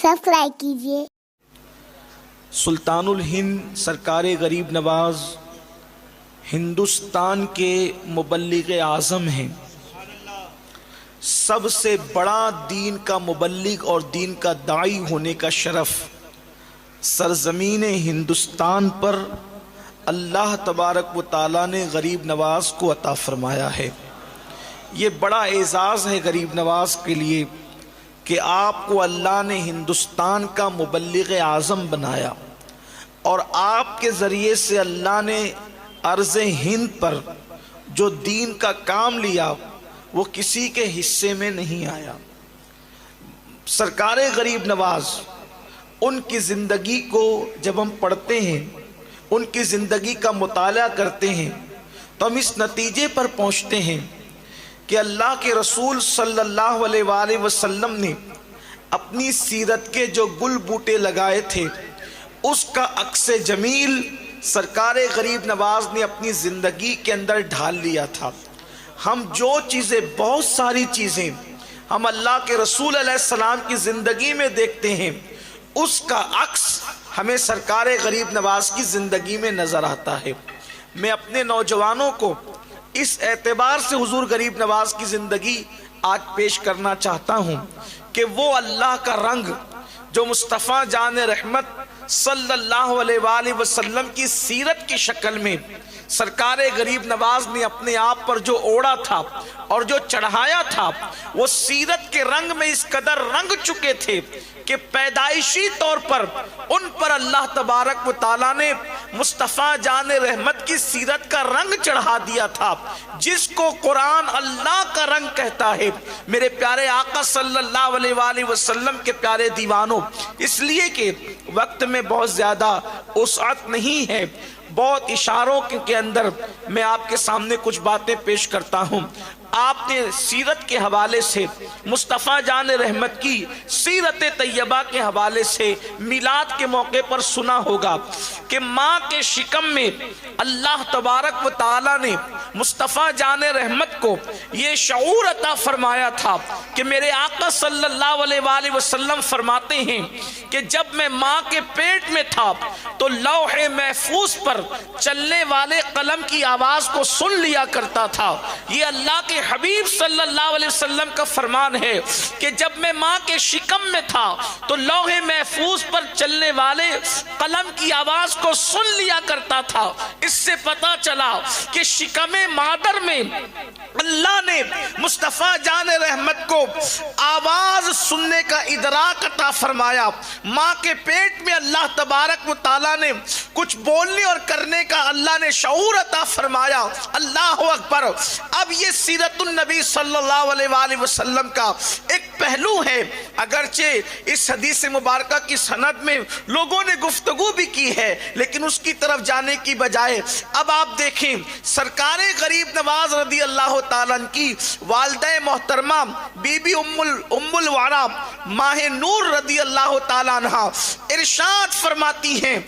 Subscribe कीजिए। सुल्तानुल हिंद सरकार गरीब नवाज हिंदुस्तान के मुबल्लिग आज़म हैं। सबसे बड़ा दीन का मुबल्लिग और दीन का दाई होने का शरफ सरजमीन हिंदुस्तान पर अल्लाह तबारक व तआला ने गरीब नवाज को अता फरमाया है। ये बड़ा एजाज़ है गरीब नवाज के लिए कि आपको अल्लाह ने हिंदुस्तान का मुबल्लिग आज़म बनाया और आपके ज़रिए से अल्लाह ने अर्ज़ हिंद पर जो दीन का काम लिया वो किसी के हिस्से में नहीं आया। सरकार गरीब नवाज, उनकी ज़िंदगी को जब हम पढ़ते हैं, उनकी ज़िंदगी का मुताला करते हैं तो हम इस नतीजे पर पहुँचते हैं कि अल्लाह के रसूल सल्लल्लाहु अलैहि वसल्लम ने अपनी सीरत के जो गुल बूटे लगाए थे उसका अक्स जमील सरकार गरीब नवाज ने अपनी ज़िंदगी के अंदर ढाल लिया था। हम जो चीज़ें, बहुत सारी चीज़ें हम अल्लाह के रसूल अलैहिस्सलाम की ज़िंदगी में देखते हैं, उसका अक्स हमें सरकार गरीब नवाज की ज़िंदगी में नज़र आता है। मैं अपने नौजवानों को इस एतबार से हुजूर गरीब नवाज की ज़िंदगी आज पेश करना चाहता हूँ कि वो अल्लाह का रंग जो मुस्तफ़ा जान रहमत सल्लल्लाहु अलैहि वसल्लम की सीरत की शक्ल में सरकार गरीब नवाज ने अपने आप पर जो ओढ़ा था और जो चढ़ाया था, वो सीरत के रंग में इस कदर रंग चुके थे कि पैदाइशी तौर पर उन पर अल्लाह तबारक व तआला ने मुस्तफ़ा जान रहमत की सीरत का रंग चढ़ा दिया था, जिसको कुरान अल्लाह का रंग कहता है। मेरे प्यारे आका सल्लल्लाहु अलैहि वसल्लम के प्यारे दीवानों, इसलिए कि वक्त में बहुत ज़्यादा उसात नहीं है, बहुत इशारों के अंदर मैं आपके सामने कुछ बातें पेश करता हूँ। आपने सीरत के हवाले से, मुस्तफ़ा जान रहमत की सीरत तैयबा के हवाले से मिलाद के मौके पर सुना होगा कि माँ के शिकम में अल्लाह तबारक व तआला ने मुस्तफ़ा जान रहमत को ये शऊर अता फरमाया था कि मेरे आका सल्लल्लाहु अलैहि वसल्लम फरमाते हैं कि जब मैं माँ के पेट में था तो लौहे महफूज पर चलने वाले कलम की आवाज़ को सुन लिया करता था। ये अल्लाह के हबीब सल्लल्लाहु अलैहि वसल्लम का फरमान है कि जब मैं माँ के शिकम में था तो लौहे महफूज पर चलने वाले कलम की आवाज़ को सुन लिया करता था। इससे पता चला कि शिकम मादर में अल्लाह ने मुस्तफ़ा जान रहमत को आवाज़ सुनने का इदराक अता फरमाया। माँ के पेट में अल्लाह तबारक व तआला ने कुछ बोलने और करने का अल्लाह ने शऊर अता फरमाया। अल्लाह अकबर। अब ये सीरतुन नबी सल्लल्लाहु अलैहि वसल्लम का एक पहलू है, अगरचे इस हदीस मुबारका की सनद में लोगों ने गुफ्तगू भी की है, लेकिन उसकी तरफ जाने की बजाय अब आप देखें सरकार गरीब नवाज रदी अल्लाह ताला की वालिदा मोहतरमा बीबी उम्मुल वारा माह नूर रदी अल्लाह ताला अन्हा इरशाद फरमाती हैं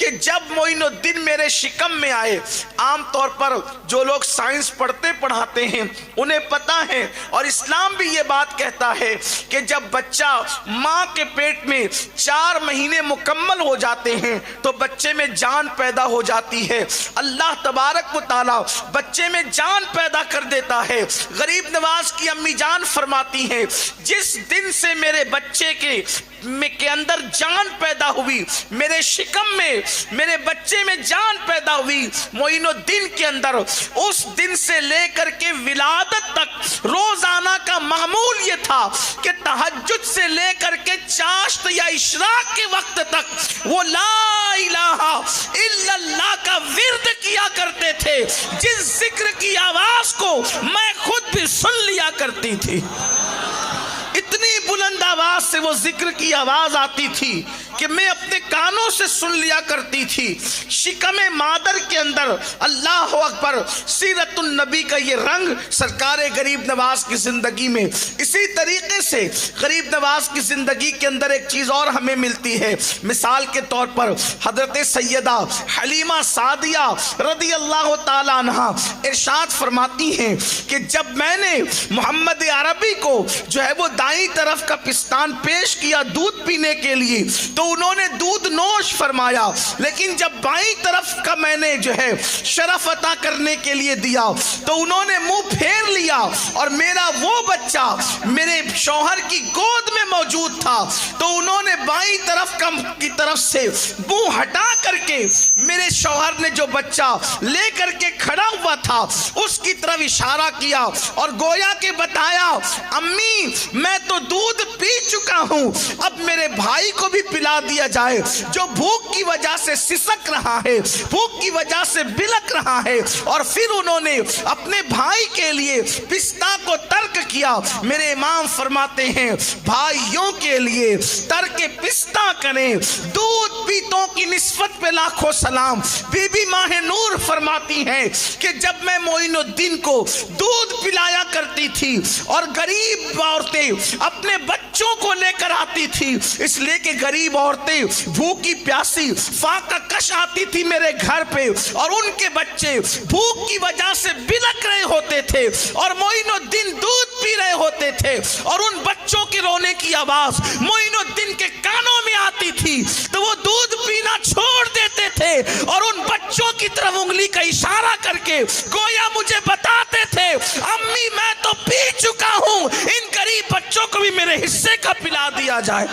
कि जब मोइनुद्दीन मेरे शिकम में आए, आम तौर पर जो लोग साइंस पढ़ते पढ़ाते हैं उन्हें पता है और इस्लाम भी ये बात कहता है कि जब बच्चा माँ के पेट में 4 महीने मुकम्मल हो जाते हैं तो बच्चे में जान पैदा हो जाती है। अल्लाह तबारक व तआला बच्चे में जान पैदा कर देता है। गरीब नवाज की अम्मी जान फरमाती हैं, जिस दिन से मेरे बच्चे के अंदर जान पैदा हुई, मेरे शिकम में मेरे बच्चे में जान पैदा हुई मोइनुद्दीन के अंदर, उस दिन से लेकर के विलादत तक रोजाना का मामूल ये था कि तहज्जुद से लेकर के चाश्त या इशराक के वक्त तक वो ला इलाहा इल्लल्लाह का विर्द किया करते थे, जिस जिक्र की आवाज को मैं खुद भी सुन लिया करती थी। इतनी बुलंद आवाज से वो जिक्र की आवाज आती थी कि मैं अपने कानों से सुन लिया करती थी। शिकमे मादर के अंदर अल्लाह अकबर सीरतुन नबी का ये रंग सरकार गरीब नवाज की जिंदगी में। इसी तरीके से गरीब नवाज की जिंदगी के अंदर एक चीज और हमें मिलती है। मिसाल के तौर पर हजरत सैयदा हलीमा सादिया रदी अल्लाह ताला अन्हा इरशाद फरमाती हैं कि जब मैंने मोहम्मद अरबी को जो है वो दाई तरफ का پستان پیش کیا دودھ پینے کے لیے تو انہوں نے دودھ نوش فرمایا، لیکن جب بائیں طرف کا میں نے جو ہے شرف عطا کرنے کے لیے دیا تو انہوں نے منہ پھیر لیا، اور میرا وہ بچہ میرے شوہر کی گود میں موجود تھا تو انہوں نے بائیں طرف کی طرف سے منہ ہٹا کر کے میرے شوہر نے جو بچہ لے کر کے کھڑا ہوا تھا اس کی طرف اشارہ کیا اور گویا کہ بتایا، امی میں تو دودھ پی چکا ہوں، اب میرے بھائی کو بھی پلا دیا جائے جو بھوک کی وجہ سے سسک رہا ہے، بھوک کی وجہ سے بلک رہا ہے۔ اور پھر انہوں نے اپنے بھائی کے لیے پستہ کو ترک کیا۔ میرے امام فرماتے ہیں بھائیوں کے لیے ترک پستہ کریں، دودھ پیتوں کی نسبت پہ لاکھوں سلام۔ بی بی ماہ نور فرماتی ہیں کہ جب میں معین الدین کو دودھ پلایا کرتی تھی اور غریب عورتیں اپنے بچوں کو لے کر آتی تھی، اس لیے کہ غریب عورتیں بھوکی پیاسی فاقہ کش آتی تھی میرے گھر پہ اور ان کے بچے بھوک کی وجہ سے بلک رہے ہوتے تھے اور معین الدین دودھ پی رہے ہوتے تھے اور ان بچوں کے رونے کی آواز معین الدین کے کانوں میں آتی تھی تو وہ دودھ پینا چھوڑ دیتے تھے اور ان بچوں کی طرف انگلی کا اشارہ کر کے گویا مجھے بتاتے تھے، امی میں تو پی چکا ہوں، ان غریب بچوں کو بھی میرے حصے کا پلا دیا جائے۔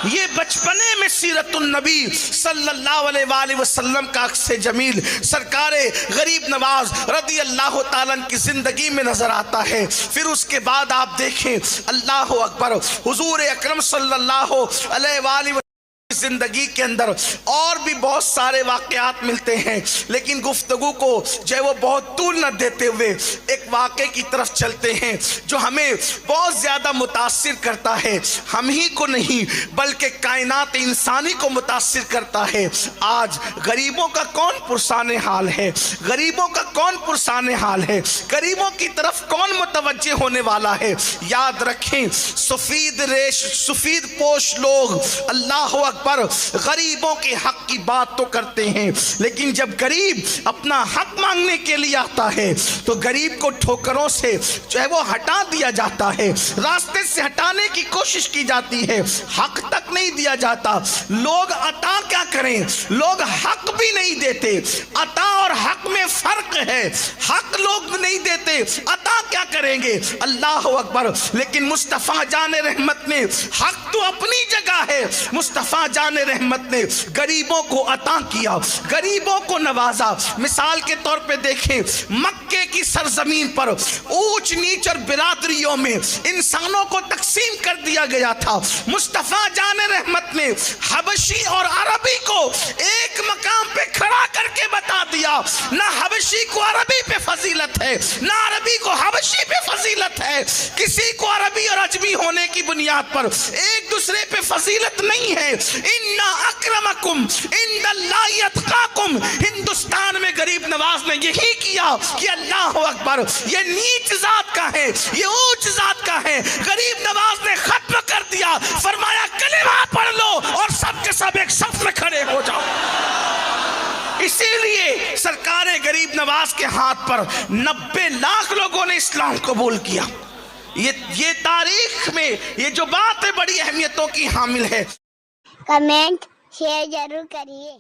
یہ بچپنے میں سیرت النبی صلی اللہ علیہ وآلہ وسلم کا عکس جمیل سرکار غریب نواز رضی اللہ تعالیٰ کی زندگی میں نظر آتا ہے۔ پھر اس کے بعد آپ دیکھیں اللہ اکبر، حضور اکرم صلی اللہ علیہ وآلہ وسلم زندگی کے اندر اور بھی بہت سارے واقعات ملتے ہیں، لیکن گفتگو کو جو ہے وہ بہت طول نہ دیتے ہوئے ایک واقعے کی طرف چلتے ہیں جو ہمیں بہت زیادہ متاثر کرتا ہے، ہم ہی کو نہیں بلکہ کائنات انسانی کو متاثر کرتا ہے۔ آج غریبوں کا کون پرسان حال ہے، غریبوں کا کون پرسان حال ہے، غریبوں کی طرف کون متوجہ ہونے والا ہے؟ یاد رکھیں سفید پوش لوگ اللہ اکبر غریبوں کے حق کی بات تو کرتے ہیں، لیکن جب غریب اپنا حق مانگنے کے لیے آتا ہے تو غریب کو ٹھوکروں سے جو ہے وہ ہٹا دیا جاتا ہے، راستے سے ہٹانے کی کوشش کی جاتی ہے، حق تک نہیں دیا جاتا۔ لوگ عطا کیا کریں، لوگ حق بھی نہیں دیتے، عطا اور حق میں فرق ہے، حق لوگ نہیں دیتے، عطا کیا کریں گے؟ اللہ اکبر۔ لیکن مصطفیٰ جان رحمت نے حق تو اپنی جگہ ہے، مصطفیٰ جان رحمت نے غریبوں کو عطا کیا، غریبوں کو نوازا۔ مثال کے طور پہ دیکھیں مکے کی سرزمین پر اونچ نیچ اور برادریوں میں انسانوں کو تقسیم کر دیا گیا تھا، مصطفیٰ جان رحمت نے حبشی اور عربی کو ایک مقام پہ کھڑا کر کے بتا دیا، نہ حبشی کو عربی پہ فضیلت ہے نہ عربی کو حبشی پہ فضیلت ہے، کسی کو عربی اور عجمی ہونے کی بنیاد پر ایک دوسرے پہ فضیلت نہیں ہے۔ ان اکرمکم عند اللہ اتقاکم۔ ہندوستان میں غریب نواز نے یہی کیا کہ اللہ اکبر، یہ نیچ ذات کا ہے، یہ اونچ ذات کا ہے۔ غریب نواز نے ختم کر دیا، فرمایا کلمہ پڑھ لو اور سب کے سب ایک صف میں کھڑے ہو جاؤ۔ اسی لیے سرکار غریب نواز کے ہاتھ پر 90 لاکھ لوگوں نے اسلام قبول کیا۔ یہ تاریخ میں یہ جو بات ہے بڑی اہمیتوں کی حامل ہے۔ کمنٹ شیئر ضرور کریے۔